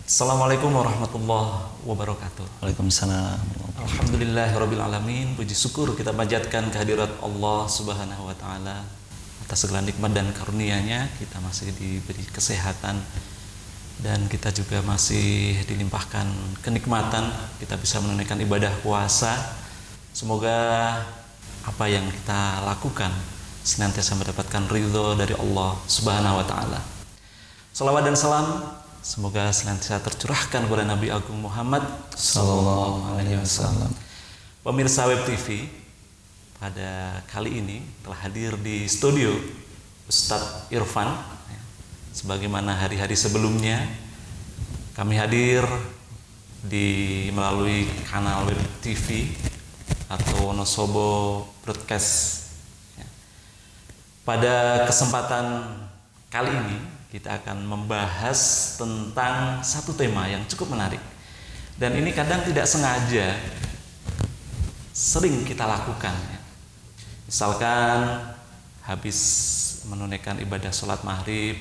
Assalamualaikum warahmatullahi wabarakatuh. Waalaikumsalam. Alhamdulillahirabbil alamin. Puji syukur kita panjatkan kehadirat Allah Subhanahu wa taala atas segala nikmat dan karunia-Nya. Kita masih diberi kesehatan dan kita juga masih dilimpahkan kenikmatan. Kita bisa menunaikan ibadah puasa. Semoga apa yang kita lakukan senantiasa mendapatkan ridho dari Allah Subhanahu wa taala. Salawat dan salam semoga senantiasa tercurahkan kepada Nabi Agung Muhammad Sallallahu alaihi wasallam. Pemirsa Web TV, pada kali ini telah hadir di studio Ustadz Irfan. Sebagaimana hari-hari sebelumnya, kami hadir melalui kanal Web TV atau Wonosobo Broadcast. Pada kesempatan kali ini kita akan membahas tentang satu tema yang cukup menarik, dan ini kadang tidak sengaja sering kita lakukan. Misalkan habis menunaikan ibadah sholat maghrib,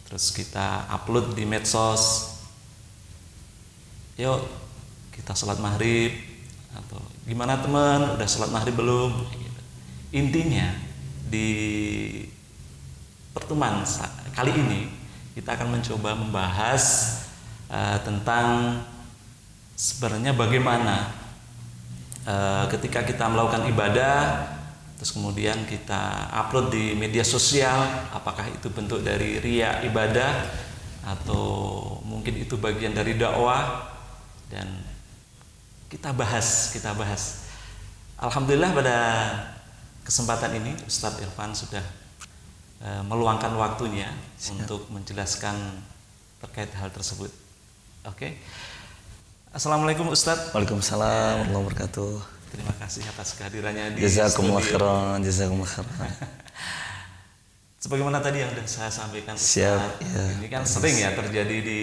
terus kita upload di medsos, yuk kita sholat maghrib, atau gimana teman, udah sholat maghrib belum? Intinya di pertemuan kali ini kita akan mencoba membahas tentang sebenarnya bagaimana ketika kita melakukan ibadah terus kemudian kita upload di media sosial, apakah itu bentuk dari riya ibadah atau mungkin itu bagian dari dakwah, dan kita bahas. Alhamdulillah pada kesempatan ini Ustadz Irfan sudah meluangkan waktunya untuk menjelaskan terkait hal tersebut. Oke. Assalamualaikum Ustadz. Waalaikumsalam warahmatullahi wabarakatuh. Terima kasih atas kehadirannya di Jazakumullah studio. khairan, jazakumullah khairan. Sebagaimana tadi yang sudah saya sampaikan, Siap, Ustadz, ya. ini kan sering ya terjadi di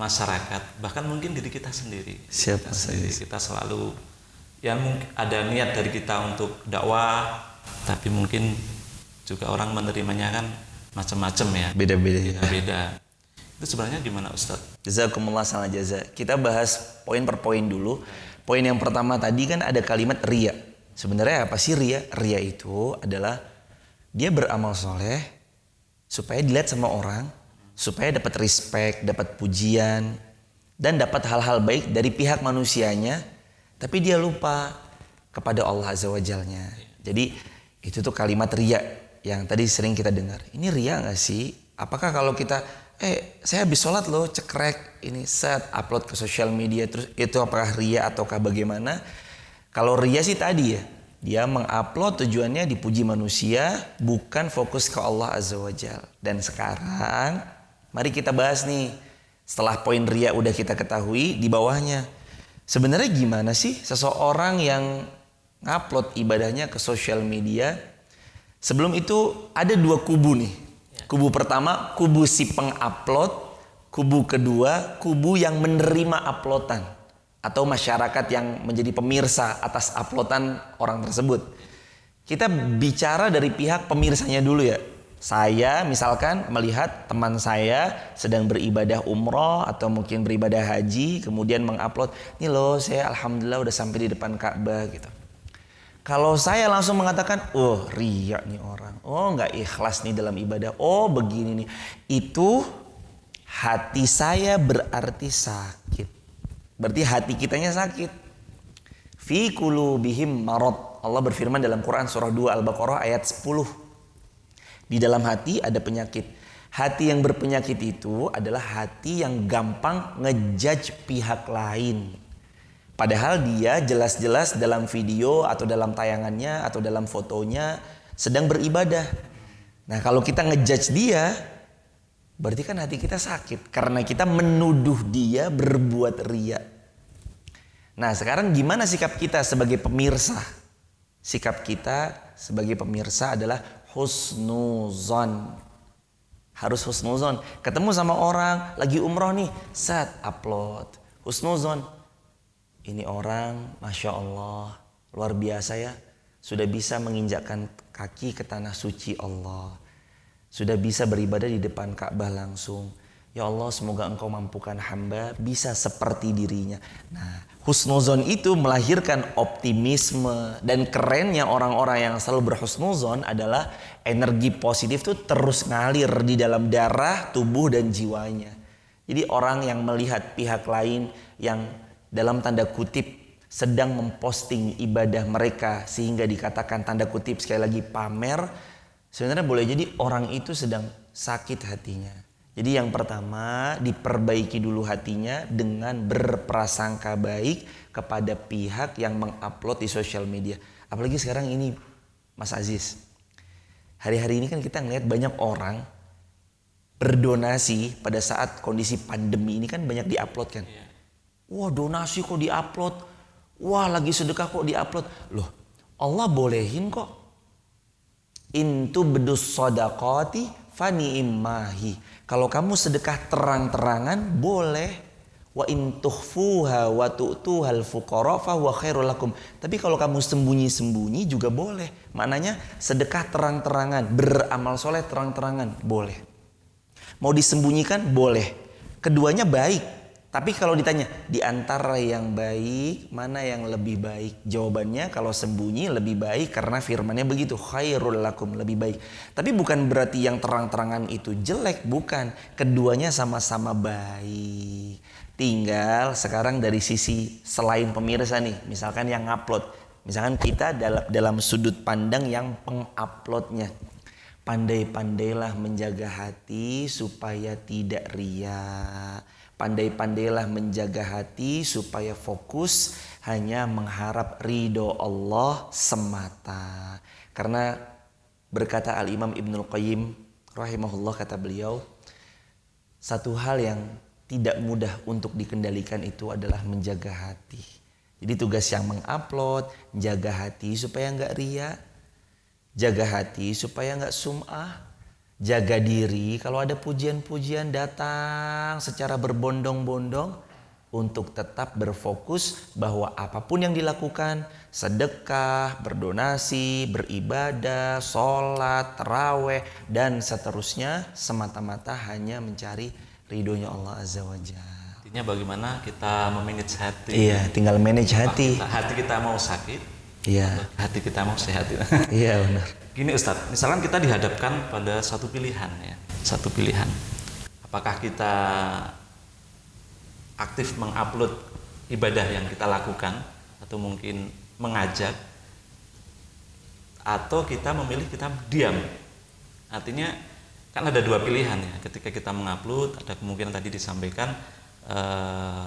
masyarakat, bahkan mungkin diri kita sendiri. Siap, Kita selalu ya mungkin ada niat dari kita untuk dakwah, tapi mungkin juga orang menerimanya kan macam-macam ya. Beda-beda. Itu sebenarnya gimana Ustadz? Jazakumullah salam jaza. Kita bahas poin per poin dulu. Poin yang pertama tadi kan ada kalimat riya. Sebenarnya apa sih riya? Riya itu adalah dia beramal soleh supaya dilihat sama orang, supaya dapat respect, dapat pujian, dan dapat hal-hal baik dari pihak manusianya, tapi dia lupa kepada Allah Azza wa Jalla-nya. Jadi itu tuh kalimat riya yang tadi sering kita dengar. Ini riya gak sih? Apakah kalau kita saya habis sholat loh, cekrek ini set upload ke sosial media, terus itu apakah riya ataukah bagaimana? Kalau riya sih tadi ya, dia mengupload tujuannya dipuji manusia, bukan fokus ke Allah Azza wa Jalla. Dan sekarang mari kita bahas nih, setelah poin riya udah kita ketahui, di bawahnya sebenarnya gimana sih seseorang yang ngupload ibadahnya ke sosial media? Sebelum itu ada dua kubu nih. Kubu pertama, kubu si pengupload. Kubu kedua, kubu yang menerima uploadan atau masyarakat yang menjadi pemirsa atas uploadan orang tersebut. Kita bicara dari pihak pemirsanya dulu ya. Saya misalkan melihat teman saya sedang beribadah umroh atau mungkin beribadah haji, kemudian mengupload, nih loh saya alhamdulillah udah sampai di depan Ka'bah gitu. Kalau saya langsung mengatakan, oh riya nih orang, oh nggak ikhlas nih dalam ibadah, oh begini nih, itu hati saya berarti sakit. Berarti hati kitanya sakit. Fi qulubihim marad. Allah berfirman dalam Quran surah 2 Al-Baqarah ayat 10. Di dalam hati ada penyakit. Hati yang berpenyakit itu adalah hati yang gampang ngejudge pihak lain. Padahal dia jelas-jelas dalam video atau dalam tayangannya atau dalam fotonya sedang beribadah. Nah kalau kita ngejudge dia, berarti kan hati kita sakit karena kita menuduh dia berbuat riya. Nah sekarang gimana sikap kita sebagai pemirsa? Sikap kita sebagai pemirsa adalah husnuzon. Harus husnuzon. Ketemu sama orang lagi umroh nih, set upload husnuzon. Ini orang Masya Allah luar biasa ya, sudah bisa menginjakkan kaki ke tanah suci Allah, sudah bisa beribadah di depan Ka'bah langsung. Ya Allah, semoga engkau mampukan hamba bisa seperti dirinya. Nah, husnuzon itu melahirkan optimisme. Dan kerennya orang-orang yang selalu berhusnuzon adalah energi positif itu terus ngalir di dalam darah, tubuh, dan jiwanya. Jadi orang yang melihat pihak lain yang dalam tanda kutip sedang memposting ibadah mereka sehingga dikatakan tanda kutip sekali lagi pamer, sebenarnya boleh jadi orang itu sedang sakit hatinya. Jadi yang pertama, diperbaiki dulu hatinya dengan berprasangka baik kepada pihak yang mengupload di sosial media. Apalagi sekarang ini Mas Aziz, hari-hari ini kan kita ngeliat banyak orang berdonasi pada saat kondisi pandemi ini kan banyak diupload kan. Wah, donasi kok diupload, wah lagi sedekah kok diupload. Loh, Allah bolehin kok. Intu bedus sodakoti fani immahi. Kalau kamu sedekah terang-terangan boleh. Wa intukhfuha wa tu'tuhal fuqara fa huwa khairul lakum. Tapi kalau kamu sembunyi-sembunyi juga boleh. Maknanya sedekah terang-terangan, beramal soleh terang-terangan boleh. Mau disembunyikan boleh. Keduanya baik. Tapi kalau ditanya di antara yang baik mana yang lebih baik? Jawabannya kalau sembunyi lebih baik karena firmannya begitu, khairul lakum, lebih baik. Tapi bukan berarti yang terang-terangan itu jelek, bukan. Keduanya sama-sama baik. Tinggal sekarang dari sisi selain pemirsa nih, misalkan yang upload. Misalkan kita dalam sudut pandang yang penguploadnya. Pandai-pandailah menjaga hati supaya tidak riya. Pandai-pandailah menjaga hati supaya fokus hanya mengharap ridho Allah semata. Karena berkata Al-Imam Ibnul Qayyim rahimahullah, kata beliau, satu hal yang tidak mudah untuk dikendalikan itu adalah menjaga hati. Jadi tugas yang mengupload, jaga hati supaya nggak riya, jaga hati supaya nggak sum'ah. Jaga diri kalau ada pujian-pujian datang secara berbondong-bondong untuk tetap berfokus bahwa apapun yang dilakukan, sedekah, berdonasi, beribadah, sholat, taraweh, dan seterusnya semata-mata hanya mencari ridhonya Allah Azza wa Jalla. Artinya bagaimana kita memanage hati. Iya, tinggal manage hati. Hati kita mau sakit, iya. Hati kita mau sehat. Iya benar. Gini Ustadz, misalkan kita dihadapkan pada satu pilihan ya, satu pilihan. Apakah kita aktif mengupload ibadah yang kita lakukan atau mungkin mengajak, atau kita memilih kita diam. Artinya kan ada dua pilihan ya. Ketika kita mengupload, ada kemungkinan tadi disampaikan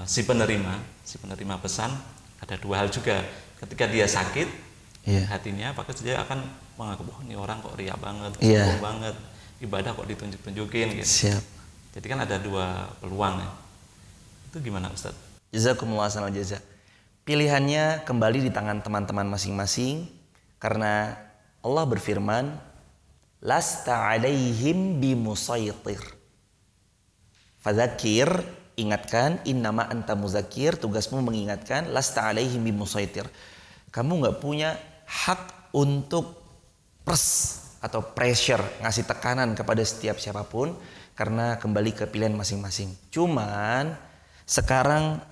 si penerima pesan, ada dua hal juga. Ketika dia sakit, hatinya apakah dia akan mengaku, wah ini orang kok riya banget, sombong banget, ibadah kok ditunjuk-tunjukin gitu. Siap. Jadi kan ada dua peluang ya. Itu gimana Ustadz? Jazakumullah khairan jazak. Pilihannya kembali di tangan teman-teman masing-masing, karena Allah berfirman, lasta alaihim bimusaitir. Fadzakir, ingatkan, innama anta muzakir, tugasmu mengingatkan, lasta alaihim bimusaitir. Kamu nggak punya hak untuk atau pressure, ngasih tekanan kepada setiap siapapun, karena kembali ke pilihan masing-masing. Cuman sekarang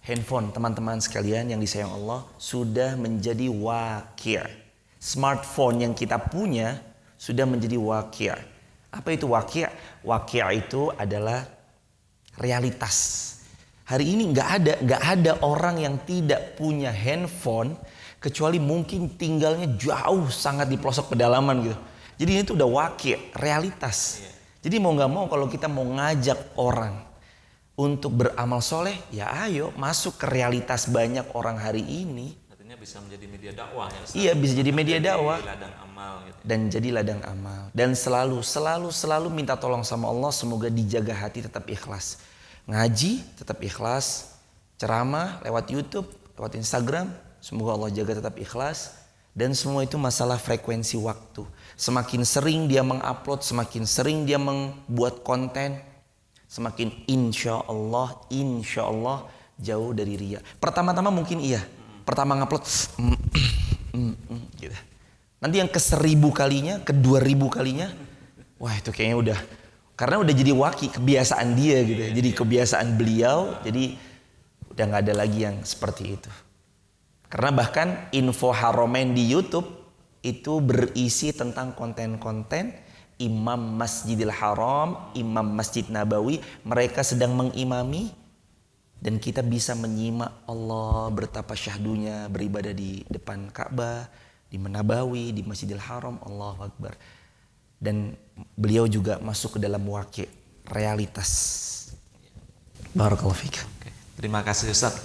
handphone teman-teman sekalian yang disayang Allah sudah menjadi waqi'. Smartphone yang kita punya sudah menjadi waqi'. Apa itu waqi'? Waqi' itu adalah realitas. Hari ini nggak ada orang yang tidak punya handphone, kecuali mungkin tinggalnya jauh sangat di pelosok pedalaman gitu. Jadi ini tuh udah waqi', realitas. Jadi mau nggak mau kalau kita mau ngajak orang untuk beramal soleh, ya ayo masuk ke realitas banyak orang hari ini. Artinya bisa menjadi media dakwah ya Ustaz? Iya, bisa jadi media dakwah. Ladang amal gitu. Dan jadi ladang amal. Dan selalu minta tolong sama Allah, semoga dijaga hati tetap ikhlas. Ngaji tetap ikhlas, ceramah lewat YouTube, lewat Instagram, semoga Allah jaga tetap ikhlas. Dan semua itu masalah frekuensi waktu. Semakin sering dia mengupload, semakin sering dia membuat konten, semakin insya Allah jauh dari riya. Pertama-tama mungkin iya. Pertama ngupload gitu. Nanti yang ke 1000 kalinya, ke 2000 kalinya, wah itu kayaknya udah Karena udah jadi kebiasaan dia gitu ya. Jadi kebiasaan beliau, jadi udah nggak ada lagi yang seperti itu. Karena bahkan info Haramain di YouTube itu berisi tentang konten-konten Imam Masjidil Haram, Imam Masjid Nabawi, mereka sedang mengimami dan kita bisa menyimak Allah betapa syahdunya beribadah di depan Ka'bah, di Nabawi, di Masjidil Haram, Allahu Akbar. Dan beliau juga masuk ke dalam realitas. Barakallahu fiik. Oke, terima kasih Ustaz.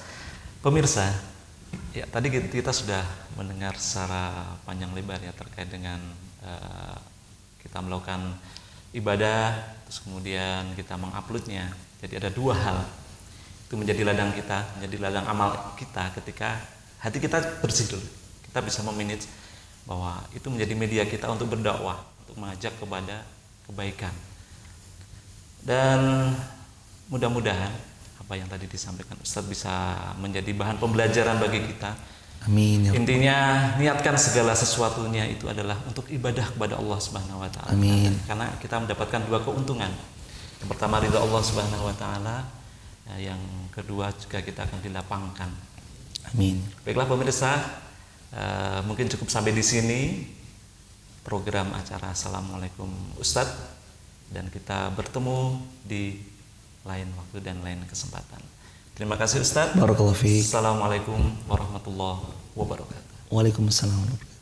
Pemirsa, ya tadi kita sudah mendengar secara panjang lebar ya terkait dengan kita melakukan ibadah, terus kemudian kita menguploadnya. Jadi ada dua hal itu menjadi ladang kita, menjadi ladang amal kita ketika hati kita bersih dulu. Kita bisa memanage bahwa itu menjadi media kita untuk berdakwah, untuk mengajak kepada kebaikan. Dan mudah-mudahan apa yang tadi disampaikan Ustadz bisa menjadi bahan pembelajaran bagi kita. Amin. Intinya niatkan segala sesuatunya itu adalah untuk ibadah kepada Allah Subhanahu wa taala. Amin. Karena kita mendapatkan dua keuntungan. Yang pertama ridha Allah Subhanahu wa taala, yang kedua juga kita akan dilapangkan. Amin. Baiklah pemirsa, mungkin cukup sampai di sini program acara Assalamualaikum Ustadz, dan kita bertemu di lain waktu dan lain kesempatan. Terima kasih Ustadz. Barakallahu fiik. Assalamualaikum warahmatullahi wabarakatuh. Waalaikumsalam warahmatullahi wabarakatuh.